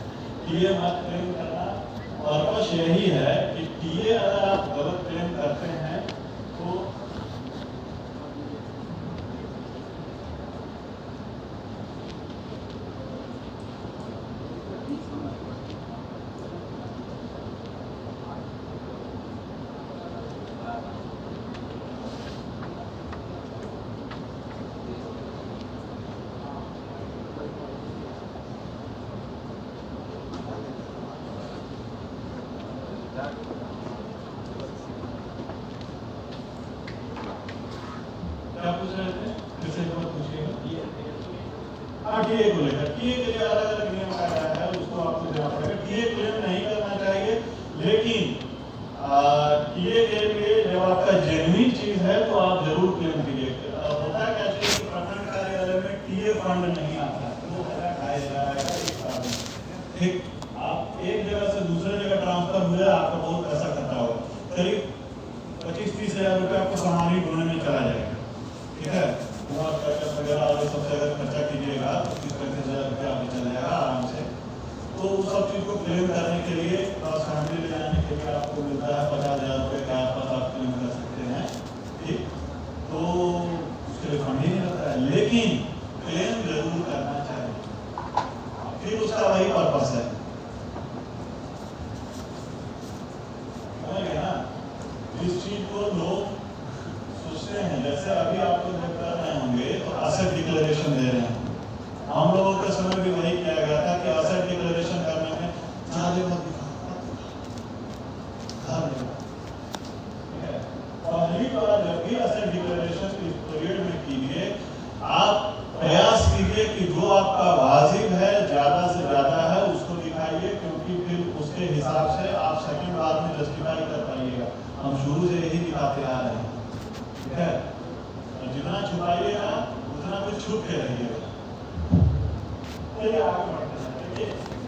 टीए मत क्लेम करना, पर्पस यही है कि टीए अगर आप गलत क्लेम करते हैं तो क्या पूछ रहे थे? फिर से एक बार पूछिएगा। हाँ, टीए को लेकर, टीए के लिए अलग अलग नियम का है, उसको आपको देना पड़ेगा। टीए क्लेम नहीं करना चाहिए, लेकिन टीए के लिए जब आपका जेन्युइन चीज है तो आप जरूर क्लेम कीजिए। होता है क्या चीज, प्रखंड कार्यालय में टीए फंड नहीं आता, वो खाया जाएगा। ठीक, आप एक जगह से दूसरे जगह ट्रांसफर हुए, आपका बहुत पैसा खर्चा होगा, करीब 25-30 हज़ार रुपये आपको सामान ही ढूंढने में चला जाएगा। ठीक है, वगैरह और सब जगह खर्चा कीजिएगा तो 30-35 हज़ार रुपया आपको चल जाएगा आराम से। तो उस सब चीज़ को क्लेम करने के लिए और फैमिली ले जाने के लिए आपको मिलता है 50,000 रुपये के आसपास आप क्लेम कर सकते हैं। ठीक, तो उसके लिए फंड ही नहीं लगता है, लेकिन क्लेम जरूर करना चाहिए। फिर उसका वही पर्पस है, समझ गए ना? इस चीज को लोग सोचते हैं, जैसे अभी आप लोग जब कर रहे होंगे तो एसेट डिक्लेरेशन दे रहे हैं। हम लोगों के समय भी वही किया गया था कि एसेट डिक्लेरेशन करने में ज्यादा मत पहली बार जब भी एसेट डिक्लेरेशन इस पीरियड में कीजिए, आप प्रयास कीजिए कि जो आपका वाजिब है, ज्यादा से ज्यादा है, उसको दिखाइए, क्योंकि फिर उसके हिसाब से आप सेकंड बार में जस्टिफाई कर पाइएगा। हम शुरू से यही दिखाते आ रहे हैं। ठीक है, और जितना छुपाइएगा उतना कुछ छुप के रहिएगा।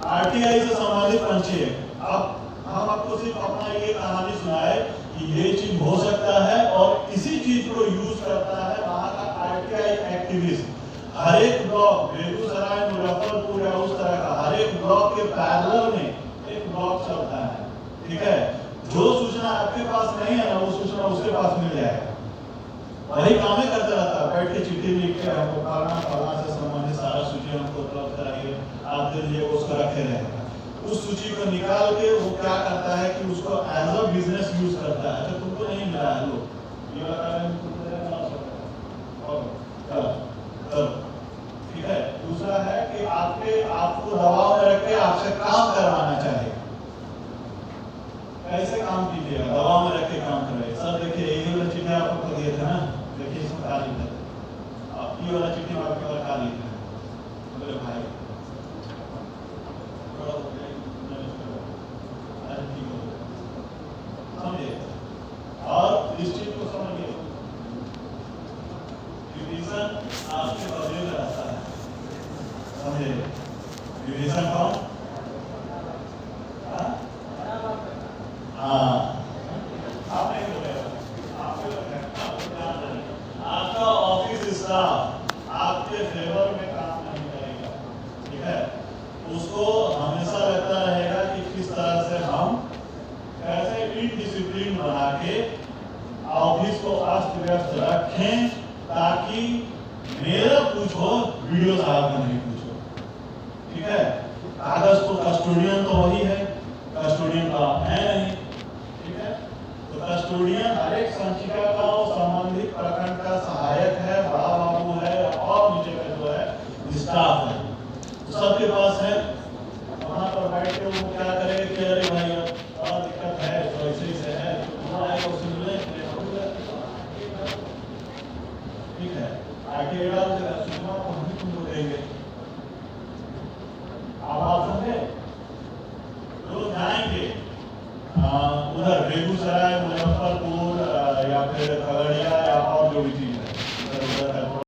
आरटीआई से संबंधित पंची है। अब हम आपको सिर्फ अपना ये कहानी सुनाए कि ये चीज हो सकता है, और इसी चीज को यूज करता है वहां का आरटीआई एक्टिविस्ट। हर एक ब्लॉक, बेगूसराय, मुजफ्फरपुर या उस तरह का हर एक ब्लॉक के पैरेलल में एक ब्लॉक चलता है। ठीक है, जो सूचना आपके पास नहीं है ना, वो सूचना उसके पास मिल जाएगा। वही काम करते रहता है, बैठ के चिट्ठी लिख के हमको फलाना से संबंधित सारा सूची हमको उपलब्ध कराइए, आप दे दीजिए, उसको रखे रहेगा। उस सूची को निकाल के वो क्या करता है कि उसको एज अ बिजनेस यूज करता है। तो तुमको नहीं मिला है, लो ये चलो। ठीक है, दूसरा है कि आपको दबाव में रख के आपसे काम करवाना चाहिए। कैसे काम कीजिएगा? दबाव में रख के काम करवाइए। सर देखिए, यही वाला चिट्ठी आपको दिए थे ना, देखिए इसमें क्या लिखा है, आप ये वाला चिट्ठी में आपके क्या लिखा है? बोले भाई समझे, और इस चीज को समझिए, डिवीजन आपके बदले में रहता है। समझे, डिवीजन कौन? हाँ, आप नहीं बोले, आपका ऑफिस स्टाफ आपके फेवर में काम नहीं करेगा। ठीक है, उसको हमेशा लगता रहेगा कि किस तरह से हम कैसे इनडिसिप्लिन बना के ऑफिस को अस्त व्यस्त रखें, ताकि मेरा पूछो, वीडियो साहब का नहीं पूछो। ठीक है, कागज तो कस्टोडियन तो वही है, कस्टोडियन का है नहीं। ठीक है, तो कस्टोडियन हर एक संचिका का और संबंधित प्रखंड का सहायक है, बड़ा बाबू है, और नीचे का जो है स्टाफ है, तो सबके पास है। वहां पर बैठ के वो क्या करेगा कि अरे भाई और दिक्कत है तो ऐसे से है, तो आएगा उससे मिलने के लिए। ठीक है, आगे डाल देगा, सूचना को हम ही तुमको देंगे। आप बात समझे? लोग जाएंगे उधर बेगूसराय, मुजफ्फरपुर या फिर खगड़िया या और जो भी चीज है।